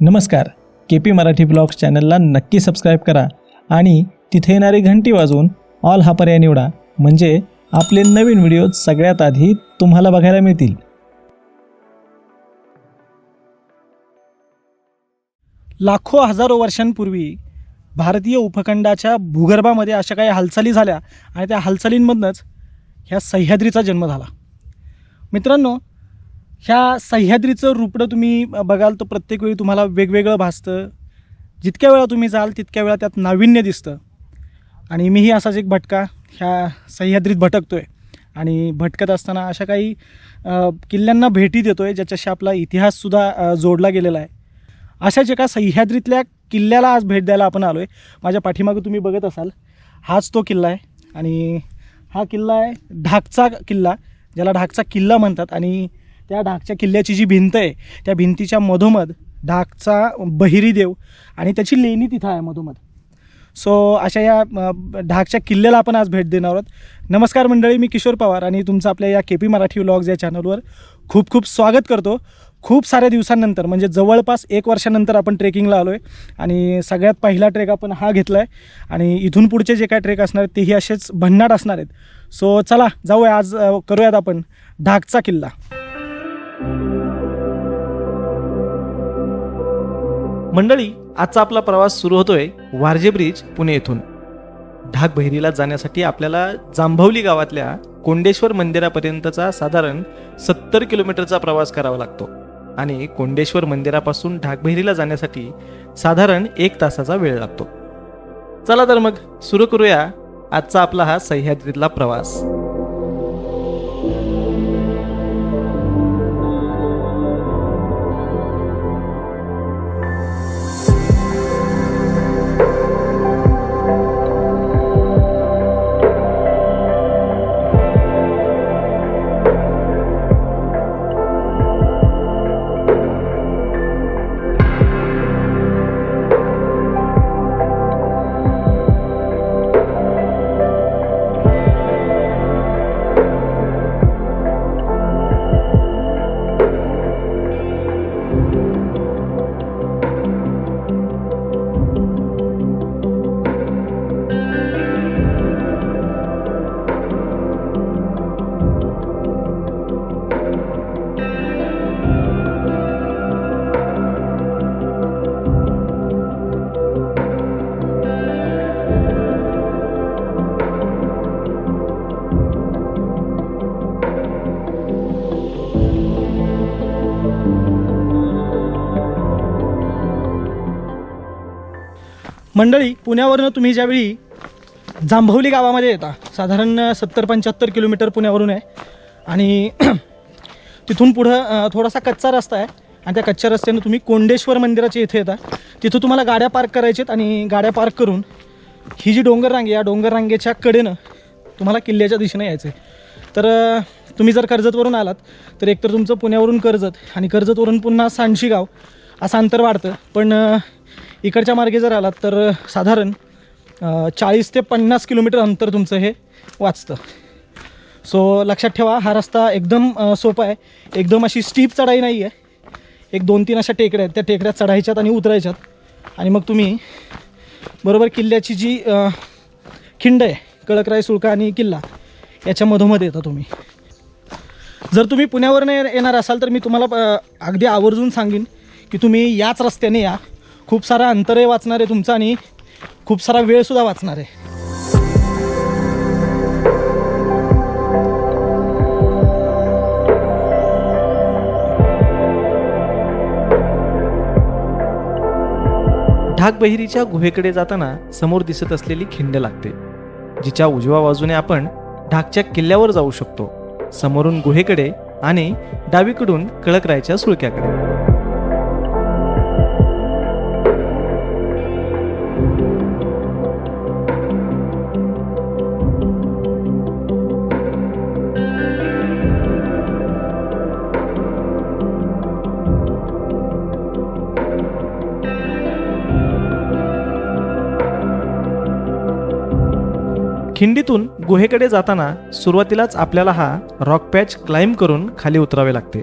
नमस्कार, KP Marathi blogs चॅनलला नक्की सबस्क्राईब करा आणि तिथे येणारी घंटी वाजवून ऑल हा पर्याय निवडा, म्हणजे आपले नवीन व्हिडिओ सगळ्यात आधी तुम्हाला बघायला मिळतील. लाखो हजारो वर्षांपूर्वी भारतीय उपखंडाच्या भूगर्भामध्ये अशा काही हालचाली झाल्या आणि त्या हालचालींमधनंच ह्या सह्याद्रीचा जन्म झाला. मित्रांनो, ह्या सह्याद्रीचं रूपडं तुम्ही बघाल तर प्रत्येक वेळी तुम्हाला वेगवेगळं भासतं. जितक्या वेळा तुम्ही जाल तितक्या वेळा त्यात नाविन्य दिसतं. आणि मीही असाच एक भटका ह्या सह्याद्रीत भटकतो आहे आणि भटकत असताना अशा काही किल्ल्यांना भेटी देतो आहे ज्याच्याशी आपला इतिहाससुद्धा जोडला गेलेला आहे. अशाच एका सह्याद्रीतल्या किल्ल्याला आज भेट द्यायला आपण आलो आहे. माझ्या पाठीमागं तुम्ही बघत असाल हाच तो किल्ला आहे आणि हा किल्ला आहे ढाकचा किल्ला, ज्याला ढाकचा किल्ला म्हणतात. आणि त्या ढाकच्या किल्ल्याची जी भिंत आहे त्या भिंतीच्या मधोमध ढाकचा बहिरी देव आणि त्याची लेणी तिथं आहे मधोमध. सो अशा या ढाकच्या किल्ल्याला आपण आज भेट देणार आहोत. नमस्कार मंडळी, मी किशोर पवार आणि तुमचं आपल्या या KP मराठी व्लॉग्स या चॅनलवर खूप खूप स्वागत करतो. खूप साऱ्या दिवसांनंतर म्हणजे जवळपास 1 वर्षानंतर आपण ट्रेकिंगला आलो आहे आणि सगळ्यात पहिला ट्रेक आपण हा घेतला आहे आणि इथून पुढचे जे काय ट्रेक असणार आहेत तेही असेच भन्नाट असणार आहेत. सो चला जाऊया, आज करूयात आपण ढाकचा किल्ला. मंडळी, आजचा आपला प्रवास सुरू होतोय वारजे ब्रिज पुणे येथून. ढाक बहिरीला जाण्यासाठी आपल्याला जांभवली गावातल्या कोंडेश्वर मंदिरापर्यंतचा साधारण 70 किलोमीटरचा प्रवास करावा लागतो आणि कोंडेश्वर मंदिरापासून ढाक बहिरीला जाण्यासाठी साधारण 1 तासाचा वेळ लागतो. चला तर मग सुरू करूया आजचा आपला हा सह्याद्रीतला प्रवास. मंडळी, पुण्यावरनं तुम्ही ज्यावेळी जांभवली गावामध्ये येता, साधारण 70-75 किलोमीटर पुण्यावरून आहे आणि तिथून पुढं थोडासा कच्चा रस्ता आहे आणि त्या कच्च्या रस्त्यानं तुम्ही कोंडेश्वर मंदिराच्या इथे येता. तिथं तुम्हाला गाड्या पार्क करायच्यात आणि गाड्या पार्क करून ही जी डोंगररांगे, या डोंगररांगेच्या कडेनं तुम्हाला किल्ल्याच्या दिशेने यायचं आहे. तर तुम्ही जर कर्जतवरून आलात तर एकतर तुमचं पुण्यावरून कर्जत आणि कर्जतवरून पुन्हा सांडशी गाव असं अंतर वाढतं. पण इकडच्या मार्गे जर आलात तर साधारण 40 ते 50 किलोमीटर अंतर तुमचं हे वाचतं. सो लक्षात ठेवा, हा रस्ता एकदम सोपा आहे. एकदम अशी स्टीप चढाई नाही आहे. 1-2-3 अशा टेकड्या आहेत, त्या टेकड्यात चढायच्यात आणि उतरायच्यात आणि मग तुम्ही बरोबर किल्ल्याची जी खिंड आहे, कळकराई सुळका आणि किल्ला, याच्या मधोमध येता तुम्ही. जर तुम्ही पुण्यावरून येणार असाल तर मी तुम्हाला अगदी आवर्जून सांगेन की तुम्ही याच रस्त्याने या. खूप सारा अंतरही वाचणार आहे तुमचा आणि खूप सारा वेळसुद्धा वाचणार आहे. ढाक बहिरीच्या गुहेकडे जाताना समोर दिसत असलेली खिंड लागते, जिच्या उजव्या बाजूने आपण ढाकच्या किल्ल्यावर जाऊ शकतो, समोरून गुहेकडे आणि डावीकडून कळकरायच्या सुळक्याकडे. खिंडीतून गुहेकडे जाताना सुरुवातीलाच आपल्याला हा रॉक पॅच क्लाइंब करून खाली उतरावे लागते.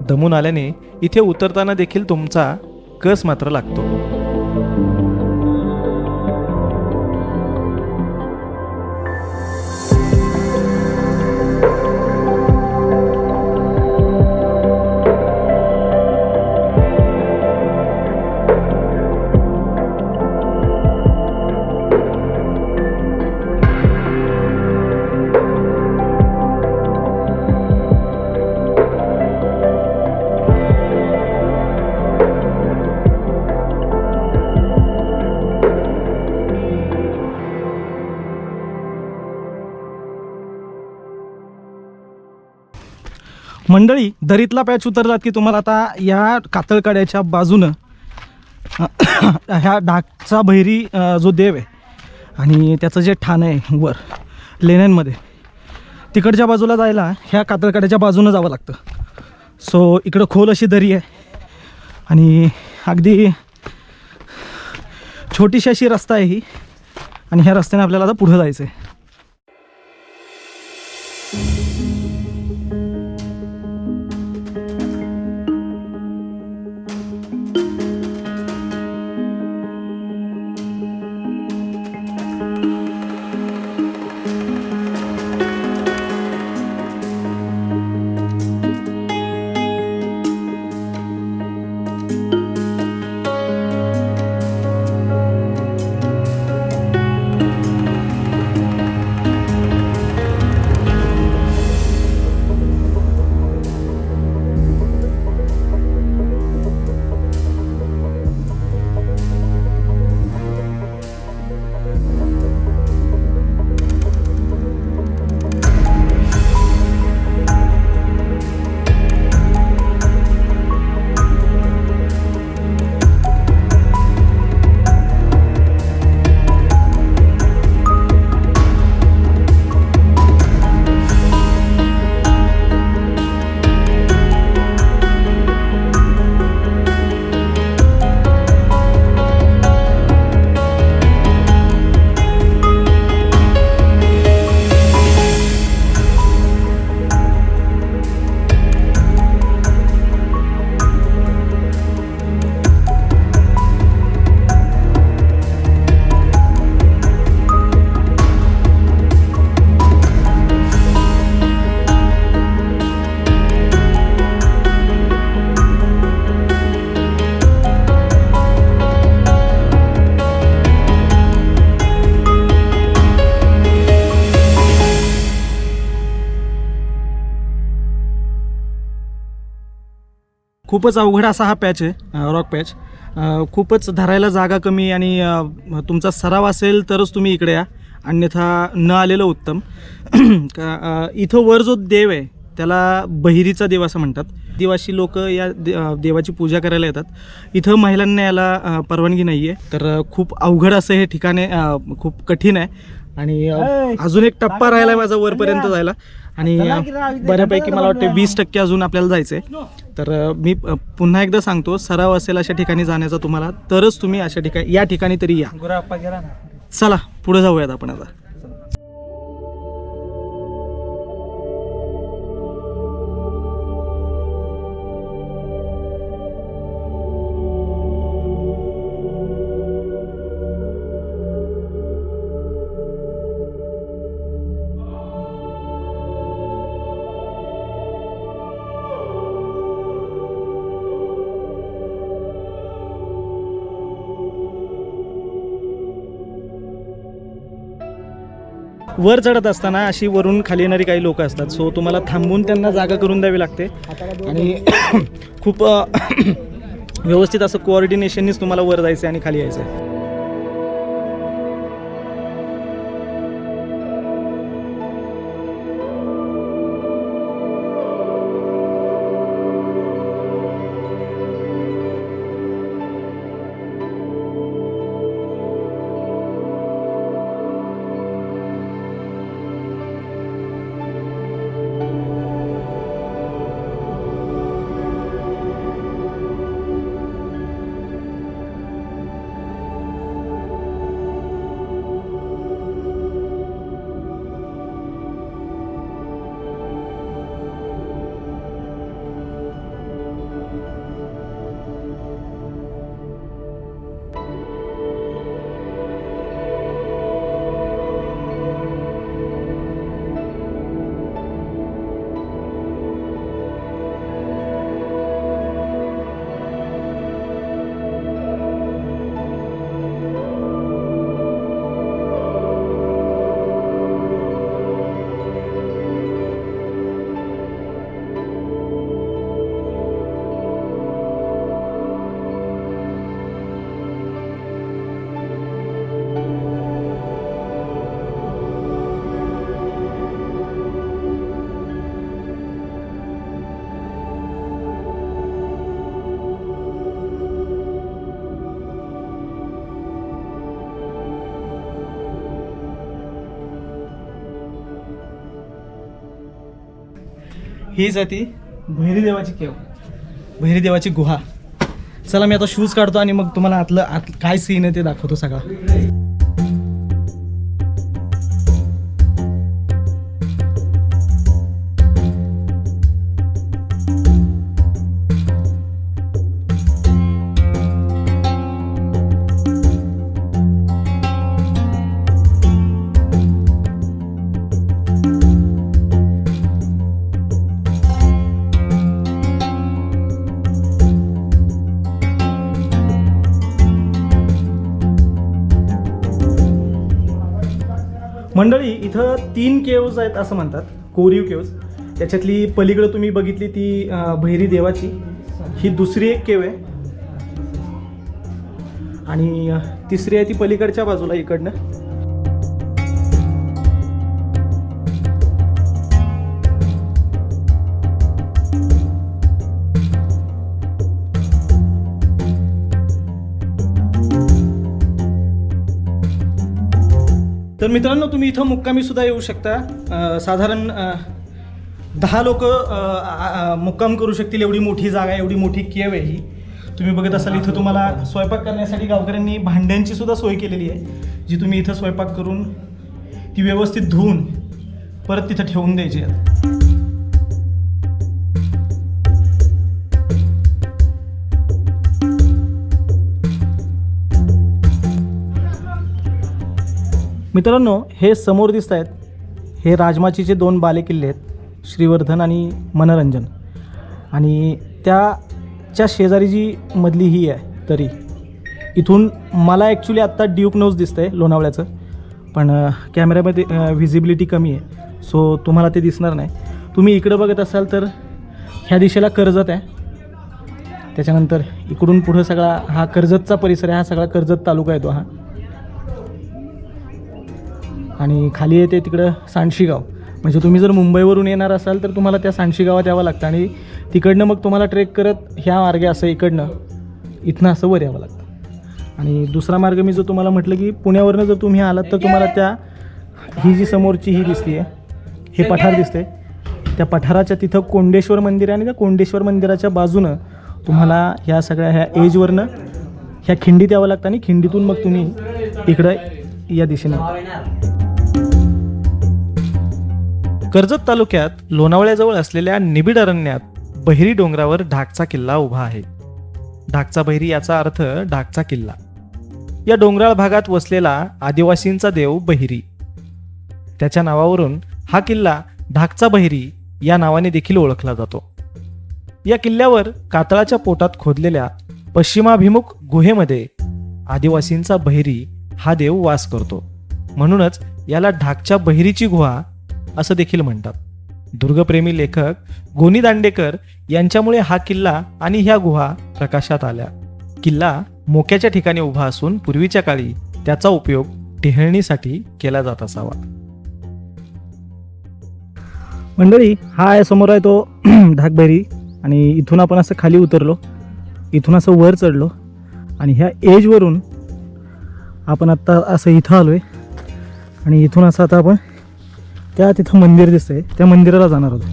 दमून आल्याने इथे उतरताना देखील तुमचा कस मात्र लागतो. मंडळी, दरीतला पॅच उतरलात की तुम्हाला आता या कातळकड्याच्या बाजूनं ह्या ढाकचा बहिरी जो देव आहे आणि त्याचं जे ठाण आहे वर लेण्यांमध्ये, तिकडच्या बाजूला जायला ह्या कातळकड्याच्या बाजूनं जावं लागतं. सो इकडं खोल अशी दरी आहे आणि अगदी छोटीशी अशी रस्ता आहे ही, आणि ह्या रस्त्याने आपल्याला आता पुढं जायचं आहे. खूपच अवघड असा हा पॅच आहे, रॉक पॅच. खूपच धरायला जागा कमी आणि तुमचा सराव असेल तरच तुम्ही इकडे या, अन्यथा न आलेलं उत्तम. इथं वर जो देव आहे त्याला बहिरीचा देव असं म्हणतात. आदिवासी लोक या देवाची पूजा करायला येतात. इथं महिलांना याला परवानगी नाही आहे, तर खूप अवघड असं हे ठिकाण आहे, खूप कठीण आहे. आणि अजून एक टप्पा राहिला आहे माझा वरपर्यंत जायला, आणि बऱ्यापैकी मला वाटते 20% अजून आपल्याला जायचं आहे. तर मी पुन्हा एकदा सांगतो, सराव असेल अशा ठिकाणी जाण्याचा तुम्हाला, तरच तुम्ही अशा ठिकाणी या ठिकाणी तरी या. चला पुढे जाऊयात आपण आता. वर चढत असताना अशी वरून खाली येणारी काही लोक असतात. सो तुम्हाला थांबून त्यांना जागा करून द्यावी लागते आणि खूप व्यवस्थित असं कोऑर्डिनेशननीच तुम्हाला वर जायचं आणि खाली यायचं आहे. ही जाती बहिरी देवाची केव, बहिरी देवाची गुहा. चला मी आता शूज काढतो आणि मग तुम्हाला आतलं काय सीन आहे ते दाखवतो सगळा. मंडळी इथं 3 केव्ज आहेत असं म्हणतात, कोरीव केव्ज. त्याच्यातली पलीकडं तुम्ही बघितली ती बहिरी देवाची, ही दुसरी एक केव आहे आणि तिसरी आहे ती पलीकडच्या बाजूला इकडनं. तर मित्रांनो तुम्ही इथं मुक्कामी सुद्धा येऊ शकता. साधारण 10 लोक मुक्काम करू शकतील एवढी मोठी जागा, एवढी मोठी केव आहे ही. तुम्ही बघत असाल इथं तुम्हाला स्वयंपाक करण्यासाठी गावकऱ्यांनी भांड्यांची सुद्धा सोय केलेली आहे, जी तुम्ही इथं स्वयंपाक करून ती व्यवस्थित धुवून परत तिथं ठेवून द्यायची आहे. मित्रांनो हे समोर दिसत आहेत, हे राजमाचीचे 2 बालेकिल्ले आहेत, श्रीवर्धन आणि मनोरंजन. आणि त्याच्या शेजारी जी मधली ही आहे तरी, इथून मला ॲक्च्युली आत्ता ड्यूक नोज दिसतं आहे लोणावळ्याचं, पण कॅमेऱ्यामध्ये व्हिजिबिलिटी कमी आहे सो तुम्हाला ते दिसणार नाही. तुम्ही इकडं बघत असाल तर ह्या दिशेला कर्जत आहे, त्याच्यानंतर इकडून पुढं सगळा हा कर्जतचा परिसर आहे, हा सगळा कर्जत तालुका येतो हा. आणि खाली येते तिकडं सांडशी गाव. म्हणजे तुम्ही जर मुंबईवरून येणार असाल तर तुम्हाला त्या सांडशी गावात यावं लागतं आणि तिकडनं मग तुम्हाला ट्रेक करत ह्या मार्गे असं इथनं असं वर यावं लागतं. आणि दुसरा मार्ग मी जो तुम्हाला म्हटलं की पुण्यावरनं जर तुम्ही आलात तर तुम्हाला ही जी समोरची ही दिसते आहे, हे पठार दिसते, त्या पठाराच्या तिथं कोंडेश्वर मंदिर आहे आणि त्या कोंडेश्वर मंदिराच्या बाजूनं तुम्हाला ह्या सगळ्या ह्या एजवरनं ह्या खिंडीत यावं लागतं आणि खिंडीतून मग तुम्ही इकडं या दिशेने. कर्जत तालुक्यात लोणावळ्याजवळ असलेल्या निबिड अरण्यात बहिरी डोंगरावर ढाकचा किल्ला उभा आहे. ढाकचा बहिरी याचा अर्थ ढाकचा किल्ला. या डोंगराळ भागात वसलेला आदिवासींचा देव बहिरी, त्याच्या नावावरून हा किल्ला ढाकचा बहिरी या नावाने देखील ओळखला जातो. या किल्ल्यावर कातळाच्या पोटात खोदलेल्या पश्चिमाभिमुख गुहेमध्ये आदिवासींचा बहिरी हा देव वास करतो, म्हणूनच याला ढाकच्या बहिरीची गुहा असं देखील म्हणतात. दुर्गप्रेमी लेखक गोनी दांडेकर यांच्यामुळे हा किल्ला आणि ह्या गुहा प्रकाशात आल्या. किल्ला मोक्याच्या ठिकाणी उभा असून पूर्वीच्या काळी त्याचा उपयोग टेहळणीसाठी केला जात असावा. मंडळी हा आहे समोर आहे तो ढाक बहिरी आणि इथून आपण असं खाली उतरलो, इथून असं वर चढलो आणि ह्या एजवरून आपण आत्ता असं इथं आलो आहे आणि इथून असं आता आपण त्या तिथं मंदिर दिसतंय त्या मंदिराला जाणार होतो.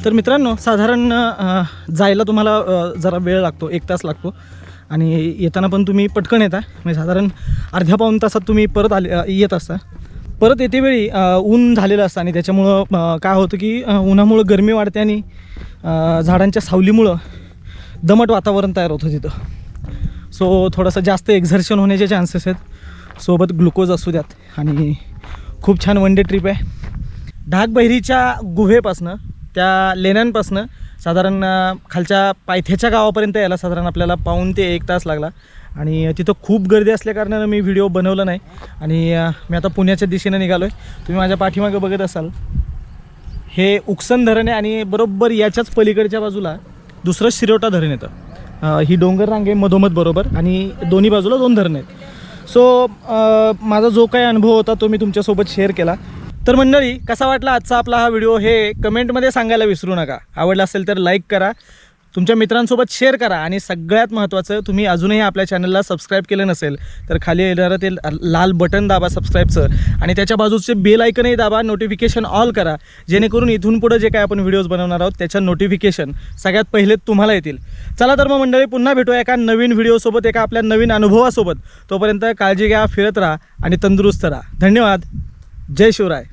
तर मित्रांनो साधारण जायला तुम्हाला जरा वेळ लागतो, 1 तास लागतो आणि येताना पण तुम्ही पटकन येता, म्हणजे साधारण अर्ध्या पाऊण तासात तुम्ही परत येत असता. परत येतेवेळी ऊन झालेलं असतं आणि त्याच्यामुळं काय होतं की उन्हामुळं गरमी वाढते आणि झाडांच्या सावलीमुळं दमट वातावरण तयार होतं तिथं. सो थोडंसं जास्त एक्झर्शन होण्याचे चान्सेस आहेत, सोबत ग्लुकोज असू द्यात आणि खूप छान वन डे ट्रिप आहे. ढाक बहिरीच्या गुहेपासनं त्या लेण्यांपासनं साधारण खालच्या पायथ्याच्या गावापर्यंत यायला साधारण आपल्याला पाऊण ते 1 तास लागला आणि तिथं खूप गर्दी असल्याकारणानं मी व्हिडिओ बनवला नाही आणि मी आता पुण्याच्या दिशेनं निघालो आहे. तुम्ही माझ्या पाठीमागं बघत असाल हे उकसन धरण आहे आणि बरोबर याच्याच पलीकडच्या बाजूला दुसरं शिरोटा धरण येतं. ही डोंगर रांग आहे मधोमध बरोबर आणि दोन्ही बाजूला 2 धरणं आहेत. सो माझा जो काही अनुभव होता तो मी तुमच्यासोबत शेअर केला. तर मंडळी कसा वाटला आजचा आपला हा व्हिडिओ हे कमेंटमध्ये सांगायला विसरू नका. आवडला असेल तर लाईक करा, तुमच्या मित्रांसोबत शेअर करा आणि सगळ्यात महत्त्वाचं, तुम्ही अजूनही आपल्या चॅनलला सबस्क्राईब केलं नसेल तर खाली येणारं ते लाल बटन दाबा सबस्क्राईबचं आणि त्याच्या बाजूचे बेल आयकनही दाबा, नोटिफिकेशन ऑल करा, जेणेकरून इथून पुढे जे काय आपण व्हिडिओज बनवणार आहोत त्याच्या नोटिफिकेशन सगळ्यात पहिले तुम्हाला येतील. चला तर मग मंडळी, पुन्हा भेटूया एका नवीन व्हिडिओसोबत, एका आपल्या नवीन अनुभवासोबत. तोपर्यंत काळजी घ्या, फिरत राहा आणि तंदुरुस्त राहा. धन्यवाद. जय शिवराय.